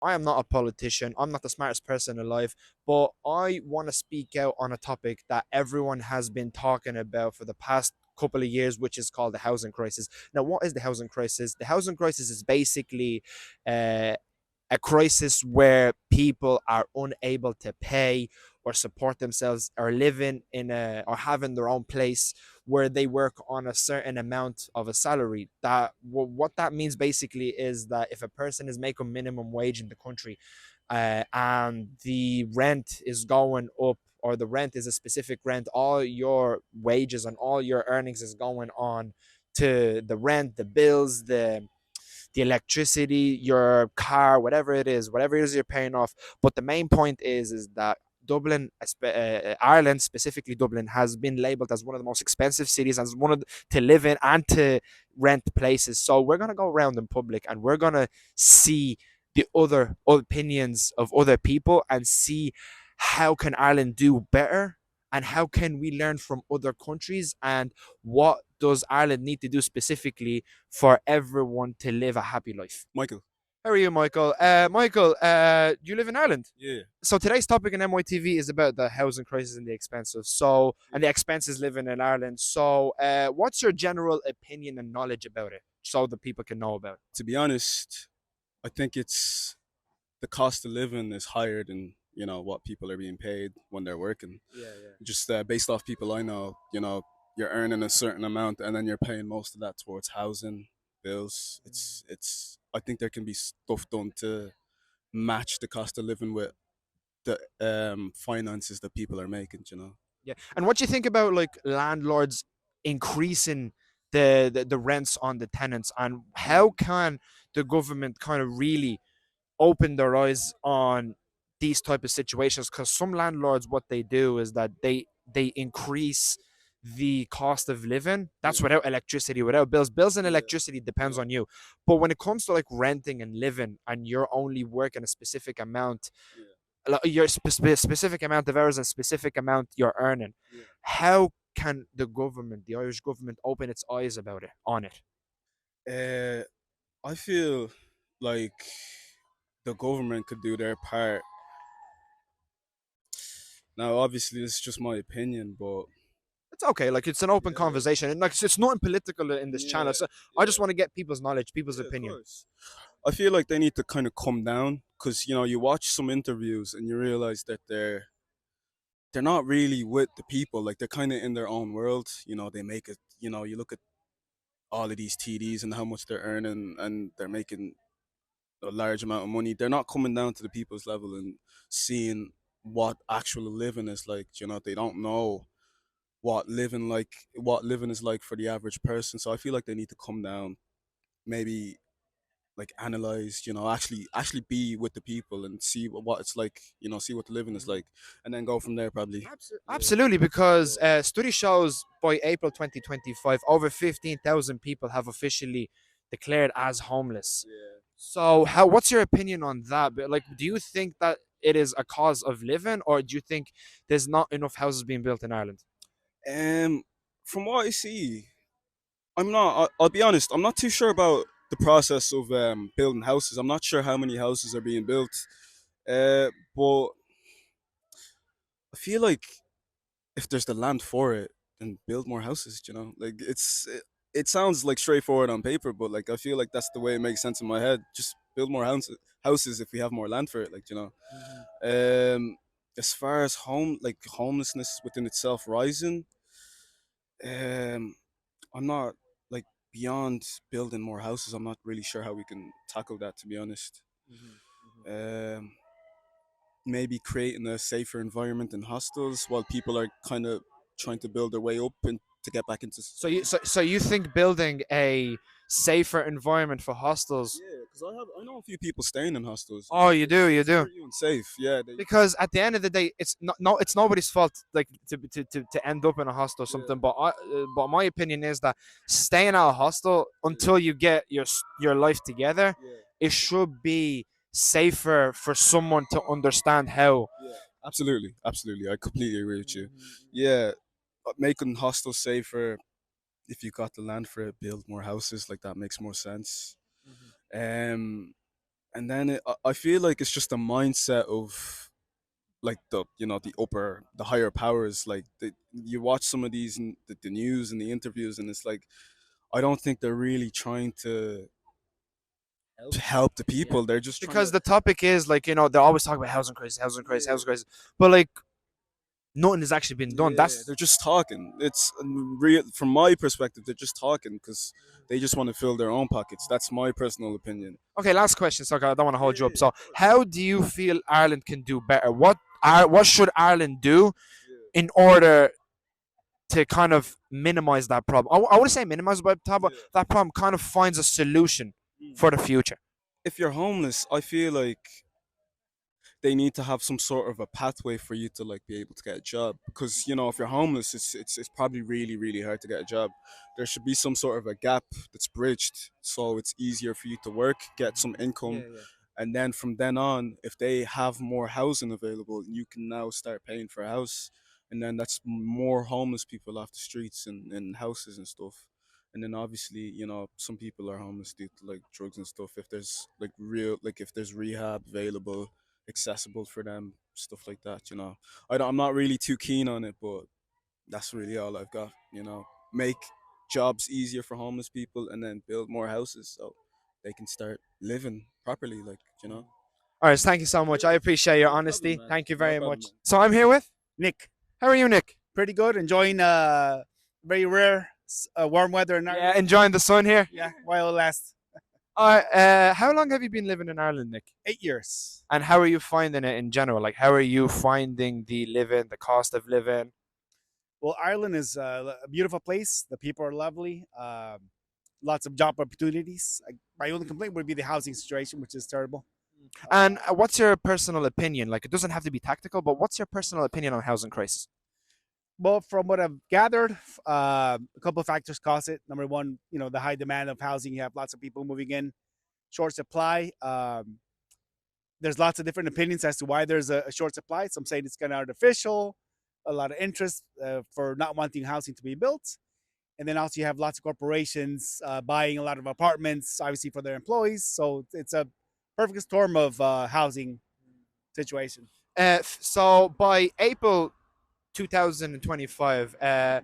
I am not a politician. I'm not the smartest person alive, but I want to speak out on a topic that everyone has been talking about for the past couple of years, which is called the housing crisis. Now, what is the housing crisis? The housing crisis is basically uh, a crisis where people are unable to pay or support themselves or living in a or having their own place where they work on a certain amount of a salary. That what that means basically is that if a person is making minimum wage in the country, and the rent is going up, or the rent is a specific rent, all your wages and all your earnings is going on to the rent, the bills, the electricity, your car, whatever it is you're paying off. But the main point is that Dublin, Ireland, specifically Dublin, has been labeled as one of the most expensive cities, as one of to live in and to rent places. So we're gonna go around in public and we're gonna see the other opinions of other people and see how can Ireland do better and how can we learn from other countries and what does Ireland need to do specifically for everyone to live a happy life. Michael. How are you, Michael? Michael, you live in Ireland. Yeah. So today's topic in MYTV is about the housing crisis and the expenses. So and Yeah. the expenses living in Ireland. So, what's your general opinion and knowledge about it, so the people can know about it? To be honest, I think it's the cost of living is higher than what people are being paid when they're working. Yeah, yeah. Just based off people I know, you're earning a certain amount and then you're paying most of that towards housing bills. It's. I think there can be stuff done to match the cost of living with the finances that people are making. Yeah. And what do you think about like landlords increasing the rents on the tenants, and how can the government kind of really open their eyes on these type of situations? Because some landlords, what they do is that they increase the cost of living. That's Yeah. without electricity, without bills and Yeah. electricity depends Yeah. on you. But when it comes to like renting and living and you're only working a specific amount, Yeah. like, your specific amount of hours and specific amount you're earning, Yeah. how can the government, the Irish government, open its eyes about it on it? Uh, I feel like the government could do their part. Now, obviously, this is just my opinion, but It's okay. Like it's an open yeah, conversation, and like it's nothing political in this channel. yeah, So I just yeah, want to get people's knowledge, people's yeah, of opinion. course. I feel like they need to kind of come down because you watch some interviews and you realize that they're not really with the people. Like they're kind of in their own world. They make it. You look at all of these TDs and how much they're earning, and they're making a large amount of money. They're not coming down to the people's level and seeing what actual living is like. They don't know what living is like for the average person. So I feel like they need to come down, maybe like analyze, actually be with the people and see what it's like, see what the living is like, and then go from there probably. Yeah, Absolutely, because yeah, study shows by April 2025, over 15,000 people have officially declared as homeless. yeah. So, what's your opinion on that? But, like, do you think that it is a cause of living, or do you think there's not enough houses being built in Ireland? Um, from what I see, I'll be honest. I'm not too sure about the process of building houses. I'm not sure how many houses are being built. But I feel like if there's the land for it, then build more houses. Like it sounds like straightforward on paper, but like I feel like that's the way it makes sense in my head. Just build more houses if we have more land for it. Like as far as homelessness within itself rising, um, I'm not like beyond building more houses. I'm not really sure how we can tackle that, to be honest. Um, Maybe creating a safer environment in hostels while people are kind of trying to build their way up and to get back into society. So you think building a safer environment for hostels? Yeah, because I know a few people staying in hostels. Oh, you do, It's you do. very unsafe. Yeah, Because at the end of the day, it's not no, it's nobody's fault. Like to end up in a hostel or yeah, something. But my opinion is that staying at a hostel yeah, until you get your life together, yeah, it should be safer for someone to understand how. yeah. Absolutely, absolutely. I completely agree with you. Yeah, making hostels safer. If you got the land for it, build more houses. Like that makes more sense. Um, and then I feel like it's just a mindset of like the higher powers. Like you watch some of these in the news and the interviews, and it's like I don't think they're really trying to help the Yeah. people. They're just trying Because to. the topic is like, they're always talking about housing crisis, housing crisis, housing crisis, but like nothing has actually been done. Yeah, That's they're just talking. It's real from my perspective. They're just talking because they just want to fill their own pockets. That's my personal opinion. okay. Last question, so I don't want to Yeah, hold you yeah, up. yeah, So, of course. how do you feel Ireland can do better? What should Ireland do Yeah, in order to kind of minimize that problem? I want to say minimize, but yeah. that problem kind of finds a solution Mm. for the future. If you're homeless, I feel like they need to have some sort of a pathway for you to like be able to get a job, because if you're homeless, it's probably really hard to get a job. There should be some sort of a gap that's bridged so it's easier for you to work, get some income, Yeah, yeah. and then from then on, if they have more housing available, you can now start paying for a house, and then that's more homeless people off the streets and houses and stuff. And then obviously, some people are homeless due to like drugs and stuff. If there's like real, like if there's rehab available, accessible for them, stuff like that. I'm not really too keen on it, but that's really all I've got. Make jobs easier for homeless people, and then build more houses so they can start living properly. All right, thank you so much. I appreciate your No problem, honesty. man. Thank you No very problem, much. man. So I'm here with. Nick, How are you, Nick? pretty good. Enjoying very rare warm weather in Yeah, Ireland. enjoying the sun here. Yeah, while it lasts. All right. How long have you been living in Ireland, Nick? 8 years. And how are you finding it in general? Like, how are you finding the living, the cost of living? Well, Ireland is a beautiful place. The people are lovely. Lots of job opportunities. My only complaint would be the housing situation, which is terrible. And what's your personal opinion? Like, it doesn't have to be tactical, but what's your personal opinion on housing crisis? Well, from what I've gathered, a couple of factors cause it. Number one, the high demand of housing. You have lots of people moving in, short supply. There's lots of different opinions as to why there's a short supply. Some say it's kind of artificial, a lot of interest for not wanting housing to be built. And then also you have lots of corporations buying a lot of apartments, obviously for their employees. So it's a perfect storm of housing situation. So by April 2025, the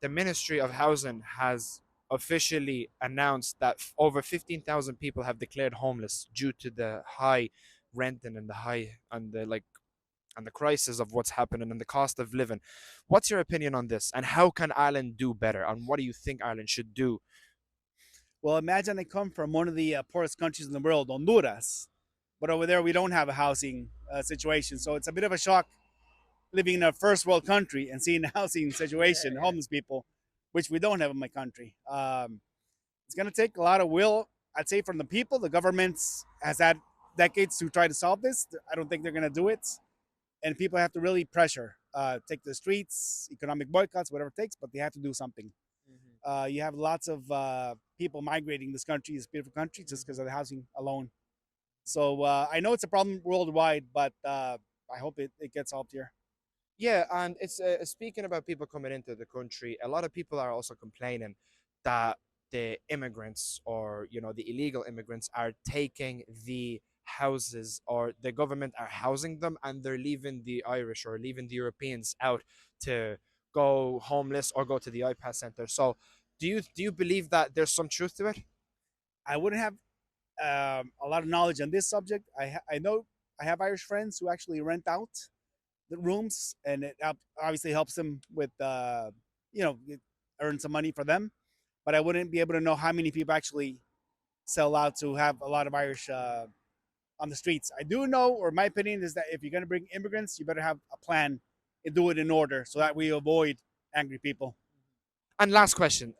Ministry of Housing has officially announced that over 15,000 people have declared homeless due to the high renting and the high and the like and the crisis of what's happening and the cost of living. What's your opinion on this, and how can Ireland do better? And what do you think Ireland should do? Well, imagine they come from one of the poorest countries in the world, Honduras, but over there we don't have a housing situation. So it's a bit of a shock living in a first world country and seeing the housing situation, homeless people, which we don't have in my country. It's going to take a lot of will, I'd say, from the people. The government has had decades to try to solve this. I don't think they're going to do it. And people have to really pressure, take to the streets, economic boycotts, whatever it takes, but they have to do something. You have lots of people migrating this country, this beautiful country, just because of the housing alone. So I know it's a problem worldwide, but I hope it gets solved here. Yeah, and it's speaking about people coming into the country. A lot of people are also complaining that the immigrants, or the illegal immigrants, are taking the houses, or the government are housing them, and they're leaving the Irish or leaving the Europeans out to go homeless or go to the iPad center. So, do you believe that there's some truth to it? I wouldn't have a lot of knowledge on this subject. I know I have Irish friends who actually rent out the rooms, and it obviously helps them with earn some money for them. But I wouldn't be able to know how many people actually sell out to have a lot of Irish on the streets. I do know, or my opinion is that if you're going to bring immigrants, you better have a plan and do it in order so that we avoid angry people. And last question.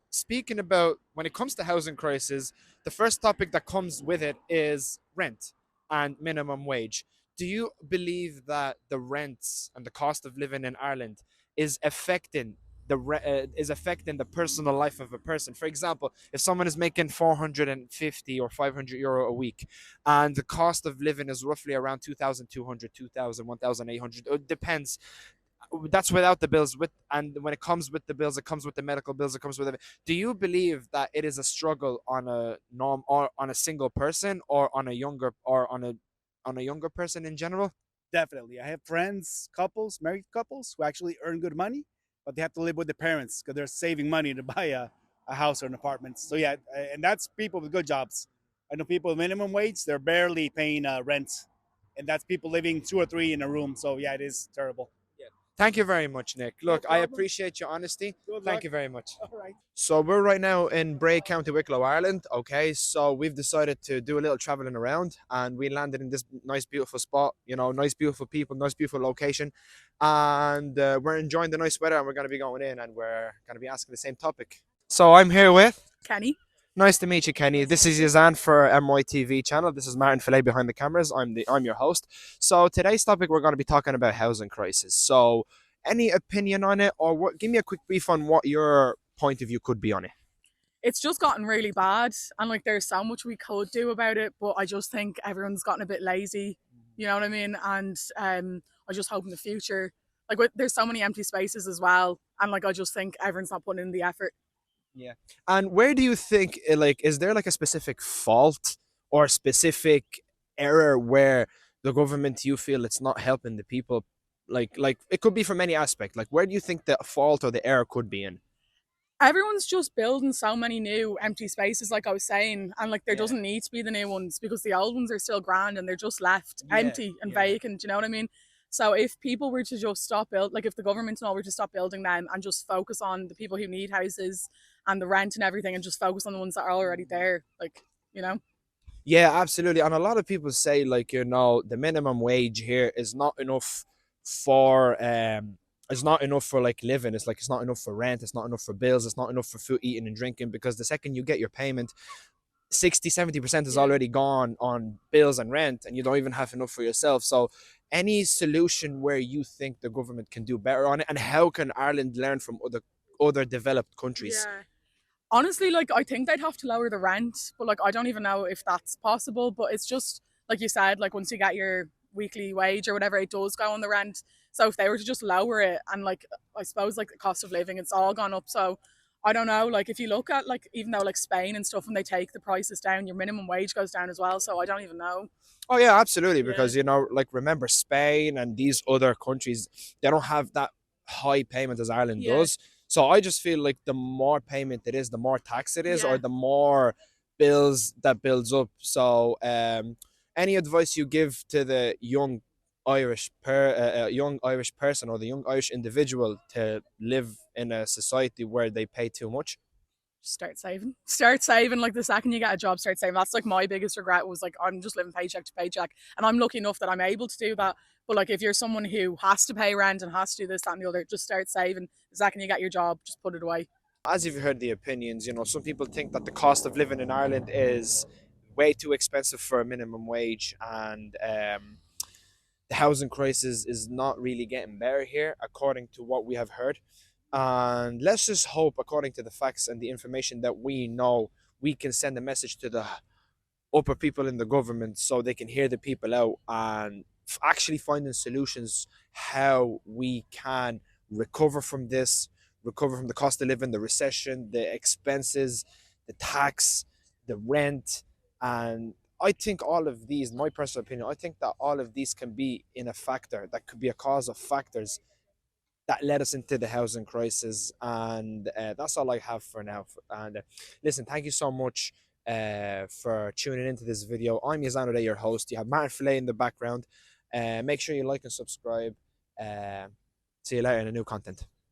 Speaking about when it comes to housing crisis, the first topic that comes with it is rent and minimum wage. Do you believe that the rents and the cost of living in Ireland is affecting the personal life of a person? For example, if someone is making 450 or 500 euro a week, and the cost of living is roughly around 2,200, 2,000, 1,800, it depends. that's without the bills. With and when it comes with the bills, it comes with the medical bills. It comes with it. Do you believe that it is a struggle on a norm or on a single person or on a younger or on a younger person in general? Definitely. I have friends, couples, married couples who actually earn good money, but they have to live with their parents because they're saving money to buy a house or an apartment. So yeah, and that's people with good jobs. I know people with minimum wage, they're barely paying rent. And that's people living two or three in a room. So yeah, it is terrible. Thank you very much, Nick. No Look, I problem. appreciate your honesty. Good Thank luck. you very much. All right. So we're right now in Bray, County Wicklow, Ireland. Okay, so we've decided to do a little traveling around, and we landed in this nice, beautiful spot. You know, nice, beautiful people, nice, beautiful location, and we're enjoying the nice weather. And we're going to be going in, and we're going to be asking the same topic. So I'm here with. Kenny. Nice to meet you, Kenny. This is Yazan for MYTV channel. This is Martin Fillet behind the cameras. I'm your host. So today's topic we're going to be talking about housing crisis. So any opinion on it, or what? Give me a quick brief on what your point of view could be on it. It's just gotten really bad, and like there's so much we could do about it, but I just think everyone's gotten a bit lazy. You know what I mean? And I just hope in the future, like there's so many empty spaces as well, and like I just think everyone's not putting in the effort. Yeah. And where do you think, like, is there like a specific fault or specific error where the government you feel it's not helping the people? Like it could be from any aspect. Like, where do you think the fault or the error could be in? Everyone's just building so many new empty spaces, like I was saying, and like there Yeah. doesn't need to be the new ones because the old ones are still grand and they're just left Yeah, empty and yeah. vacant. You know what I mean? So if people were to just stop build, like if the government and all were to stop building them and just focus on the people who need houses and the rent and everything, and just focus on the ones that are already there, like you know. Yeah, absolutely. And a lot of people say, like, the minimum wage here is not enough for it's not enough for like living. It's like it's not enough for rent, it's not enough for bills, it's not enough for food, eating and drinking, because the second you get your payment, 60-70% is Yeah. already gone on bills and rent, and you don't even have enough for yourself. So any solution where you think the government can do better on it, and how can Ireland learn from other developed countries? Yeah. Honestly, like I think they'd have to lower the rent, but like I don't even know if that's possible. But it's just like you said, like once you get your weekly wage or whatever, it does go on the rent. So if they were to just lower it, and like I suppose like the cost of living, it's all gone up. So I don't know. Like if you look at like even though like Spain and stuff, when they take the prices down, your minimum wage goes down as well. So I don't even know. Oh yeah, absolutely. Yeah. Because like remember Spain and these other countries, they don't have that high payment as Ireland Yeah. does. So I just feel like the more payment it is, the more tax it is, Yeah. or the more bills that builds up. So any advice you give to the young Irish person or the young Irish individual to live in a society where they pay too much? Start saving. Start saving. Like the second you get a job, start saving. That's like my biggest regret was like I'm just living paycheck to paycheck, and I'm lucky enough that I'm able to do that. But like if you're someone who has to pay rent and has to do this, that, and the other, just start saving. The second you get your job, just put it away. As you've heard the opinions, some people think that the cost of living in Ireland is way too expensive for a minimum wage, and the housing crisis is not really getting better here, according to what we have heard. And let's just hope, according to the facts and the information that we know, we can send a message to the upper people in the government so they can hear the people out and actually finding solutions how we can recover from this, recover from the cost of living, the recession, the expenses, the tax, the rent. And I think all of these, my personal opinion, I think that all of these can be in a factor that could be a cause of factors that led us into the housing crisis. And that's all I have for now. And listen, thank you so much for tuning into this video. I'm Yazano Day, your host. You have Martin Fillet in the background. Make sure you like and subscribe. See you later in a new content.